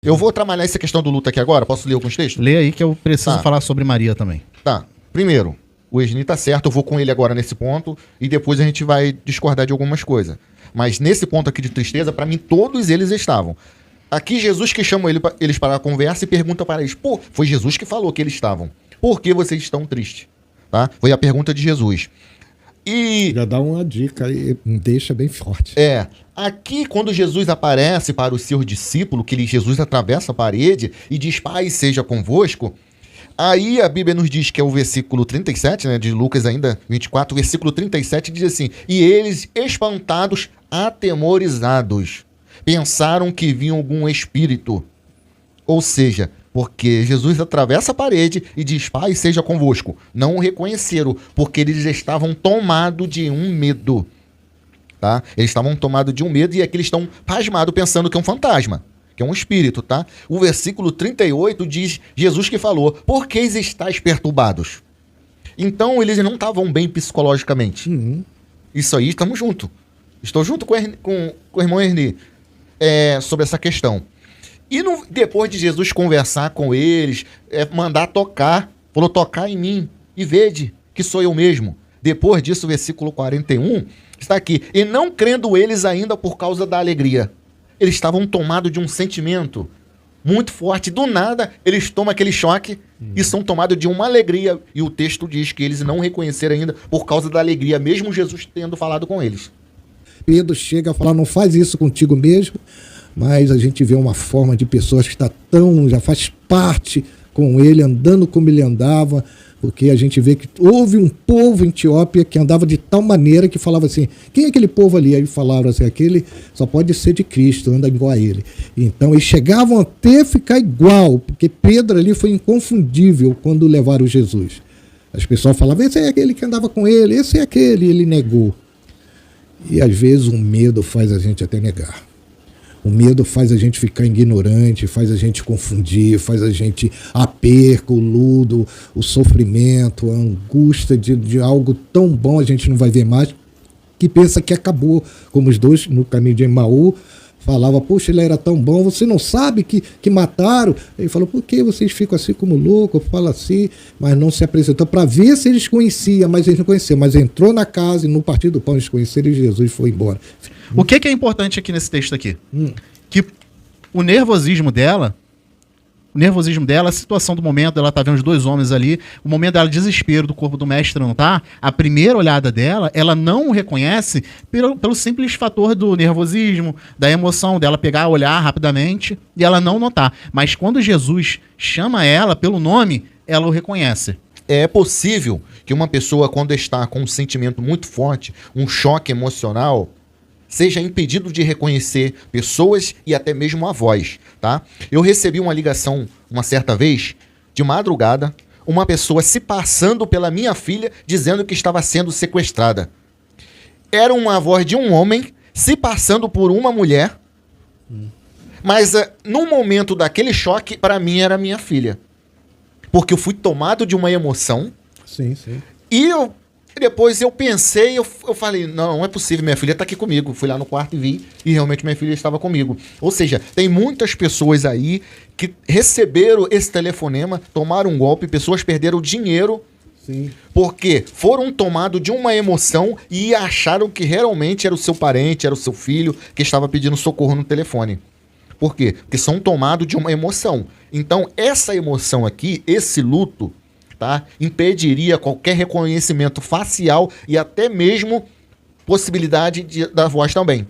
Eu vou trabalhar essa questão do luto aqui agora. Posso ler alguns textos? Lê aí que eu preciso falar sobre Maria também. Tá. Primeiro, o Esni tá certo, eu vou com ele agora nesse ponto e depois a gente vai discordar de algumas coisas. Mas nesse ponto aqui de tristeza, para mim, todos eles estavam. Aqui, Jesus que chama eles para a conversa e pergunta para eles: pô, foi Jesus que falou que eles estavam. Por que vocês estão tristes? Tá? Foi a pergunta de Jesus. E já dá uma dica aí, deixa bem forte. Aqui quando Jesus aparece para os seus discípulos, que Jesus atravessa a parede e diz: Pai, seja convosco. Aí a Bíblia nos diz que é o versículo 37, né, de Lucas ainda, 24, versículo 37, diz assim: e eles, espantados, atemorizados, pensaram que vinha algum espírito. Ou seja, porque Jesus atravessa a parede e diz: Pai, seja convosco. Não o reconheceram, porque eles estavam tomados de um medo. Tá? Eles estavam tomados de um medo e aqui eles estão pasmados pensando que é um fantasma, que é um espírito. Tá? O versículo 38 diz Jesus que falou: por que estáis perturbados? Então eles não estavam bem psicologicamente. Isso aí, estamos juntos. Estou junto com o irmão Erni sobre essa questão. E depois de Jesus conversar com eles, mandar tocar, falou: tocar em mim e vede que sou eu mesmo. Depois disso, o versículo 41 está aqui: e não crendo eles ainda por causa da alegria. Eles estavam tomados de um sentimento muito forte. Do nada, eles tomam aquele choque e são tomados de uma alegria. E o texto diz que eles não reconheceram ainda por causa da alegria, mesmo Jesus tendo falado com eles. Pedro chega a falar: não faz isso contigo mesmo. Mas a gente vê uma forma de pessoas que já faz parte com ele, andando como ele andava, porque a gente vê que houve um povo em Etiópia que andava de tal maneira que falava assim: quem é aquele povo ali? Aí falaram assim: aquele só pode ser de Cristo, anda igual a ele. Então eles chegavam até ficar igual, porque Pedro ali foi inconfundível quando levaram Jesus. As pessoas falavam: esse é aquele que andava com ele, esse é aquele, e ele negou. E às vezes o medo faz a gente até negar. O medo faz a gente ficar ignorante, faz a gente confundir, faz a gente a perca, o luto, o sofrimento, a angústia de algo tão bom a gente não vai ver mais, que pensa que acabou. Como os dois no caminho de Emaú falavam: poxa, ele era tão bom, você não sabe que mataram? Ele falou: por que vocês ficam assim como louco? Fala assim, mas não se apresentou para ver se eles conheciam, mas eles não conheciam. Mas entrou na casa e no Partido do Pão eles conheceram e Jesus foi embora. O que é importante aqui nesse texto aqui? Que o nervosismo dela, a situação do momento, ela tá vendo os dois homens ali, o momento dela, desespero do corpo do mestre não tá, a primeira olhada dela, ela não o reconhece pelo simples fator do nervosismo, da emoção dela pegar, olhar rapidamente e ela não notar. Mas quando Jesus chama ela pelo nome, ela o reconhece. É possível que uma pessoa, quando está com um sentimento muito forte, um choque emocional, seja impedido de reconhecer pessoas e até mesmo a voz, tá? Eu recebi uma ligação uma certa vez, de madrugada, uma pessoa se passando pela minha filha, dizendo que estava sendo sequestrada. Era uma voz de um homem se passando por uma mulher, mas no momento daquele choque, para mim era minha filha. Porque eu fui tomado de uma emoção. Sim. E depois eu pensei, eu falei: não é possível, minha filha está aqui comigo. Fui lá no quarto e vi, e realmente minha filha estava comigo. Ou seja, tem muitas pessoas aí que receberam esse telefonema, tomaram um golpe, pessoas perderam dinheiro, porque foram tomados de uma emoção e acharam que realmente era o seu parente, era o seu filho que estava pedindo socorro no telefone. Por quê? Porque são tomados de uma emoção. Então, essa emoção aqui, esse luto, tá, impediria qualquer reconhecimento facial e até mesmo possibilidade da voz também.